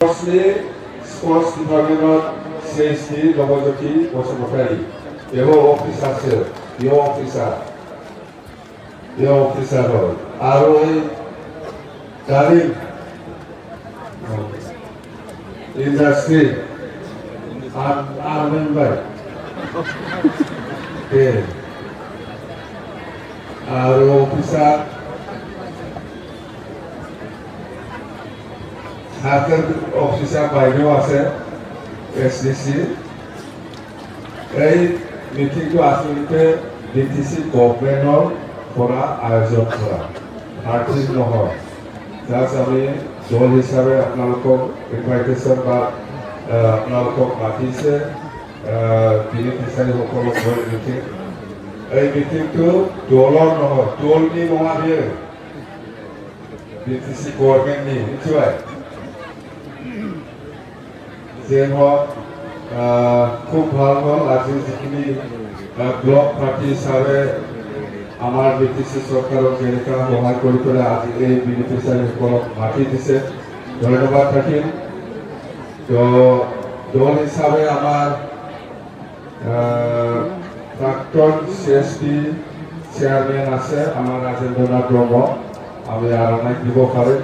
Sprouts department CSD Navajyoti Basumatary बेबो अफिसारसो बेयो अफिसार आरो दारिम इंडस्ट्री मेम्बार आरो अफिसार हाकर अफिसार बायदेव আছে SDC এই মিটিংটো আসলতে BTC গভৰ্নমেন্টৰ পৰা আয়োজন কৰা আৰ্থিক নহয় জাষ্ট আমি দল হিচাপে আপোনালোকক ইনভাইটেশ্যন বা আপোনালোকক মাতিছে বেনিফিচিয়াৰীসকলক লৈ মিটিং এই মিটিংটো দলৰ নহয় দলনি নহয় বিয়ে BTC গভর্নমেন্টনি নিশ্চয় যে হোক খুব ভাল হল আজি যিখিনি ব্লক পার্টি হিসাবে আমার BTC সরকারক যেনেকা সহায় কৰি পেলাই আজি এই বেনিফিচিয়াৰীসকলক মাতি দিছে ধন্যবাদ থাকিল তো দল হিসাবে আমার প্রাক্তন CSD চেয়ারম্যান আছে আমার রাজেন্দ্রনাথ ব্রহ্ম আমি আরনাই দিব পারে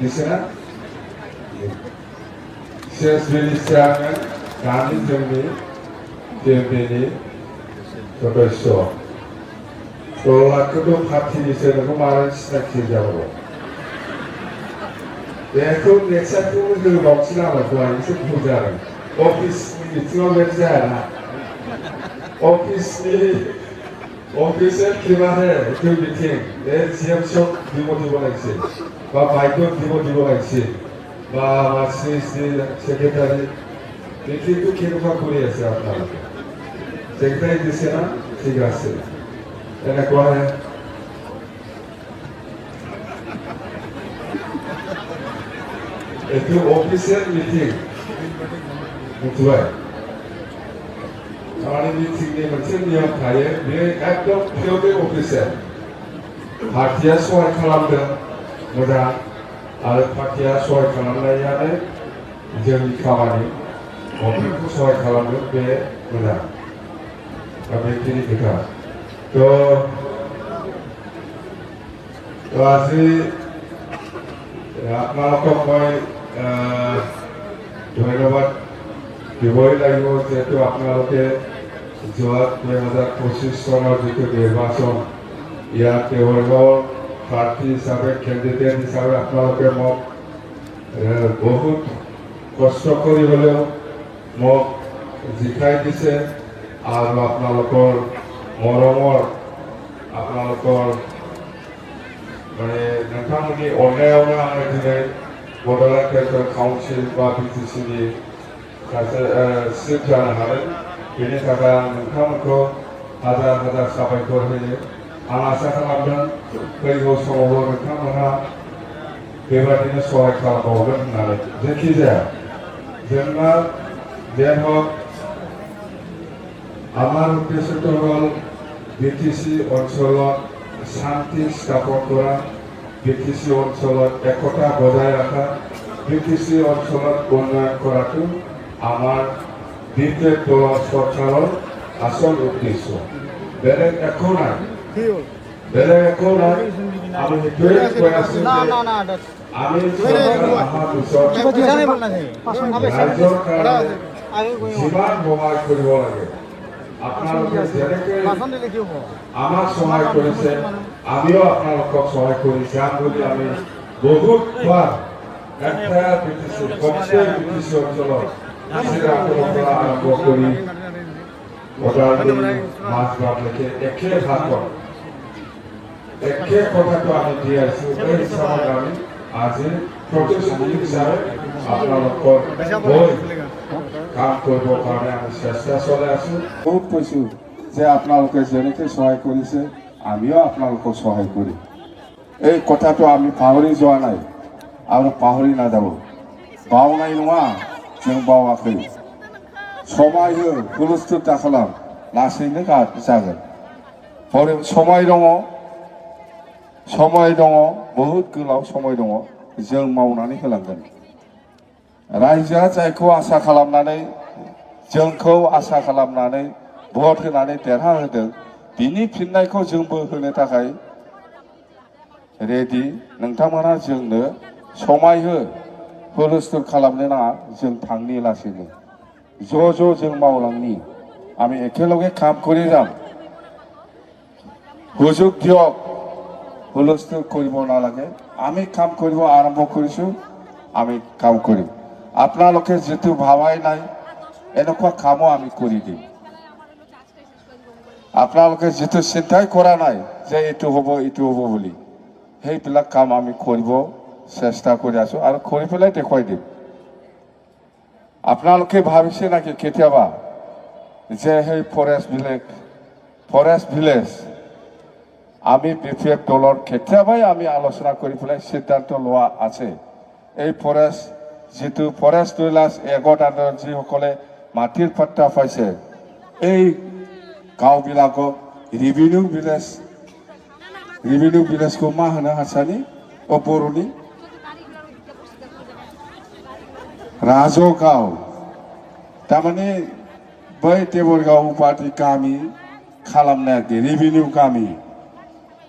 দিছে না CSD চেয়ারম্যান গান্ধী जोंनि DMPनि सदस्य तो लाखों पार्टी से नोंखौ मारै सिनायथि जाबावो बेखौ नेक्साखौ जों बांसिन आबादखौ एसे भुल जादों अफिसनि बिथिङाव बेबायदि जायाना अफिसে কিবাহে এইটো মিটিং এই CMCক দিব লাগিছিল বা বাইকত দিব লাগিছিল বা আমাৰ CSD সেক্ৰেটাৰী মিটিংটো কেনেকুৱা কৰি আছে আপোনালোকে সেক্ৰেটাৰী দিছে না ঠিক আছে এনেকুৱা এইটো অফিচিয়েল মিটিং मिथिबाय खामानि मिटिंनि मोनसे नियम थायो बे एकदम पियरलि अफिसियेल पार्टिया सहाय खालामदों मोजां आरो पार्टिया सहाय खालामनायानो जोंनि खामानि गभर्नमेन्टखौ सहाय खालामदों बे मोजां दा बेखिनि खोथा तो আজি আপোনালোকক মই ধন্যবাদ দিবই লাগিব যেহেতু আপোনালোকে যোৱা 2025 চনৰ যিটো নিৰ্বাচন ইয়াত দেৱৰগাঁও প্ৰাৰ্থী হিচাপে কেণ্ডিডেট হিচাপে আপোনালোকে মোক বহুত কষ্ট কৰি হ'লেও মোক জিকাই দিছে আৰু আপোনালোকৰ মৰমৰ আপোনালোকৰ মানে नोंथांमोननि अननायावनो आङो दिनै बड'लेण्ड टेरिट'रियेल काउन्सिल बा BTCनि सासे चिफ जानो हादों बेनि थाखाय आं नोंथांमोनखौ हाजार हाजार साबायखर होयो आं आसा खालामदों फैगौ समावबो नोंथांमोनहा बेबादिनो सहाय खालामबावगोन होननानै जेखि जाया जोंना जेन हक আমার উদ্দেশ্যটো হ'ল BTC অঞ্চলত শান্তি স্থাপন কৰা BTC অঞ্চলত একতা বজাই ৰখা BTC অঞ্চলত উন্নয়ন কৰাটো আমাৰ বিজেপি দলৰ চৰকাৰৰ আসল উদ্দেশ্য বেলেগ একো নাই আমি সেইটোৱে কৈ আছো আমি আমাৰ ওচৰত ৰাইজৰ কাৰণে যিমান সহায় কৰিব লাগে আপোনালোকে যেনেকৈ আমাক সহায় কৰিছে আমিও আপোনালোকক সহায় কৰি যাম বুলি আমি বহুতবাৰ এণ্টায়াৰ BTC অঞ্চলত আৰম্ভ কৰি মাছবাৰলৈকে একে ভাগত একে কথাটো আমি দি আছো এই হিচাপত আমি আজি প্ৰতিশ্ৰুতি হিচাপে আপোনালোকৰ হৈ কাম কৰিবৰ কাৰণে আমি চেষ্টা চলাই আছো বহুত কৈছো যে আপোনালোকে যেনেকৈ সহায় কৰিছে আমিও আপোনালোকক সহায় কৰিম এই কথাটো আমি পাহৰি যোৱা নাই আৰু পাহৰি নাযাব বাওনাই নङा जों बावाखै समाय हो हुलुस्थुल दाखालाम लासैनो जागोन समाय दङ बहुत गोलाव समाय दङ जों मावनानै होलांगोन रायजोआ जायखौ आसा खालामनानै जोंखौ आसा खालामनानै भट होनानै देरहाहोदों बिनि फिननायखौ जोंबो होनो थाखाय रेडि। नोंथांमोना जोंनो समाय हो, हुलस्थुल खालामनो नाङा, जों थांनि लासैनो ज' जों मावलांनि। আমি একেলগে কাম কৰি যাম। সুযোগ দিয়ক, হুলস্থুল কৰিব নালাগে। আমি কাম কৰিব আৰম্ভ কৰিছোঁ, আমি কাম কৰিম। আপোনালোকে যেটো ভাবাই নাই এনেকুৱা কামো আমি কৰি দিম। আপোনালোকে যেটো চিন্তাই কৰা নাই যে এইটো হ'ব বুলি, সেইবিলাক কাম আমি কৰিব চেষ্টা কৰি আছো আৰু কৰি পেলাই দেখুৱাই দিম। আপোনালোকে ভাবিছে নাকি কেতিয়াবা যে সেই ফৰেষ্ট ভিলেজ আমি বিপিএফ দলৰ কেতিয়াবাই আমি আলোচনা কৰি পেলাই সিদ্ধান্ত লোৱা আছে। এই ফৰেষ্ট ভিলেজ এগত আন্দোলন যিসকলে মাটিৰ পাট্টা পাইছে এই গাঁওবিলাকক ৰেভিনিউ ভিলেজखौ मा होनो हारसानि बर'नि राजगाव। तारमाने बै देबरगाव बादि गामि खालामनाया रेभिनिउ गामि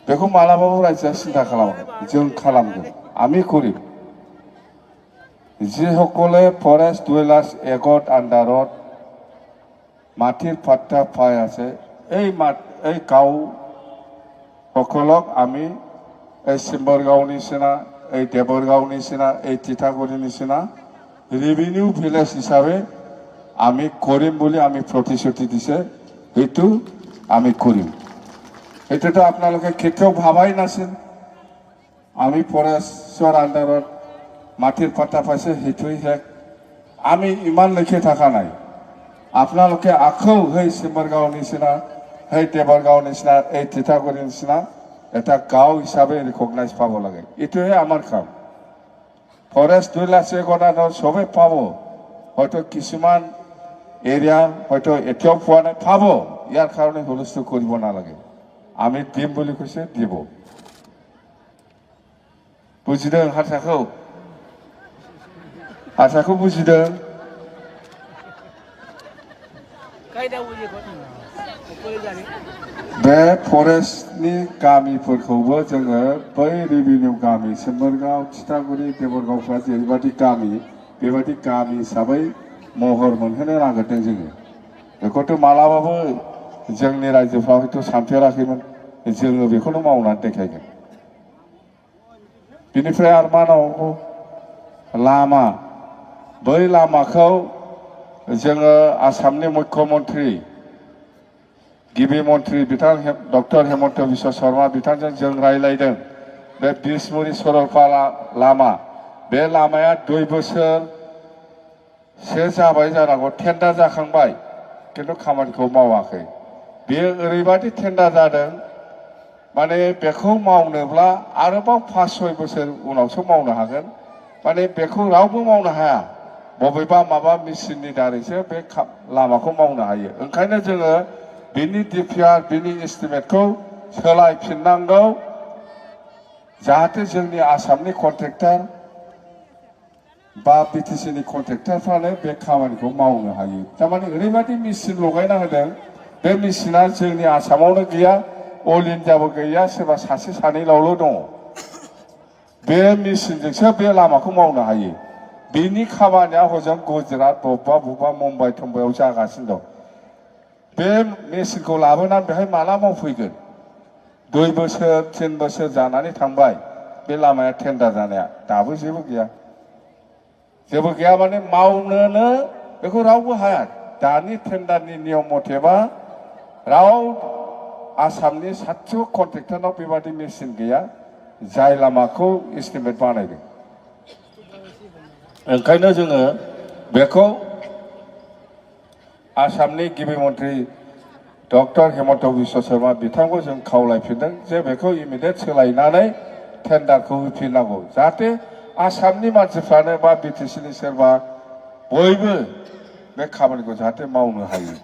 बेखौ मालाबाबो रायजोआ सिन्था खालामाखै, जों खालामगोन, আমি কৰিম। যিসকলে ফৰেষ্ট ডুৱেলাৰ্ছ এগত আণ্ডাৰত মাটিৰ পাট্টা পাই আছে এই গাঁও সকলক আমি এই চিম্বৰগাঁও নিচিনা, এই দেবৰগাঁও নিচিনা, এই তিতাগুৰি নিচিনা ৰেভিনিউ ভিলেজ হিচাপে আমি কৰিম বুলি আমি প্ৰতিশ্ৰুতি দিছে, সেইটো আমি কৰিম। এটাতো আপোনালোকে কেতিয়াও ভাবাই নাছিল আমি ফৰেষ্টৰ আণ্ডাৰত মাটিৰ পাট্টা পাইছে সেইটোৱেই শেষ। আমি ইমান লেখি থকা নাই। আপোনালোকে আকৌ সেই চিম্বৰগাঁও নিচিনা, সেই দেবৰগাঁও নিচিনা, এই তিতাগুৰি নিচিনা এটা গাঁও হিচাপে ৰিকগনাইজ পাব লাগে, এইটোহে আমাৰ কাম। ফৰেষ্ট ভিলেজ এগত চবেই পাব, হয়তো কিছুমান এৰিয়া হয়তো এতিয়াও পোৱা নাই, পাব। ইয়াৰ কাৰণে হুলস্থুল কৰিব নালাগে। আমি দিম বুলি কৈছে, দিব। বুজিदों हारसाखौ बुजिदों? बे फरेस्टनि गामिफोरखौबो जोङो बै रेभिनिउ गामि सिम्बरगांव, तितागुरि, देबरगांवफ्रा जेरैबायदि गामि बेबायदि गामि हिसाबै महर मोनहोनो नागिरदों जोङो। बेखौथ' मालाबाबो जोंनि रायजोफ्रा हयथ' सानफेराखैमोन, जोङो बेखौनो मावनानै देखायगोन। बिनिफ्राय आरो मा नांगौ? लामा। बै लामाखौ जोङो आसामनि मुख्यमन्त्रि गिबि मन्त्रि बिथां डक्टर हेमन्त बिश्व शर्मा बिथांजों जों रायलायदों। बे बिसमुरि सरलपारा लामा, बे लामाया 2 बोसोरसो जाबाय जानांगौ, टेन्डार जाखांबाय, किन्तु खामानिखौ मावाखै। बेयो ओरैबायदि टेन्डार जादों, माने बेखौ मावनोब्ला आरोबाव 5-6 बोसोर उनावसो मावनो हागोन। माने बेखौ रावबो मावनो हाया, बबेबा माबा मेसिननि दारैसो बे लामाखौ मावनो हायो। ओंखायनो जोङो बिनि डिपिआर, बिनि एस्टिमेटखौ सोलायफिननांगौ, जाहाथे जोंनि आसामनि कन्ट्रेक्टर बा बिटिसिनि कन्ट्रेक्टरफ्रानो बे खामानिखौ मावनो हायो। थारमाने ओरैबायदि मेसिन लगायना होदों, बे मेसिना जोंनि आसामावनो गैया, अल इन्डियाबो गैया, सोरबा सासे सानैल' दङ। बे मेसिनजोंसो बे लामाखौ मावनो हायो। बिनि खामानिया हजों गुजरात, बबेबा मुम्बाइ थम्बाइयाव जागासिनो दं। बे मेसिनखौ लाबोनानै बेहाय माला मावफैगोन? 2 बोसोर 3 बोसोर जानानै थांबाय बे लामाया टेन्डार जानाया, दाबो जेबो गैया। जेबो गैया माने मावनोनो बेखौ रावबो हाया। दानि टेन्डारनि नियम मथेबा राव आसामनि सासेबो कन्ट्रेक्टरनाव बेबादि मेसिन गैया जाय लामाखौ एस्टिमेट बानायदों। ओंखायनो जोङो बेखौ आसामनि गिबि मन्त्रि डक्टर हेमन्त बिश्व शर्मा बिथांखौ जों खावलायफिनदों जे बेखौ इमिडियेट सोलायनानै टेन्डारखौ होफिननांगौ, जाहाथे आसामनि मानसिफ्रानो बा बिटिसिनि सोरबा बयबो बे खामानिखौ जाहाथे मावनो हायो।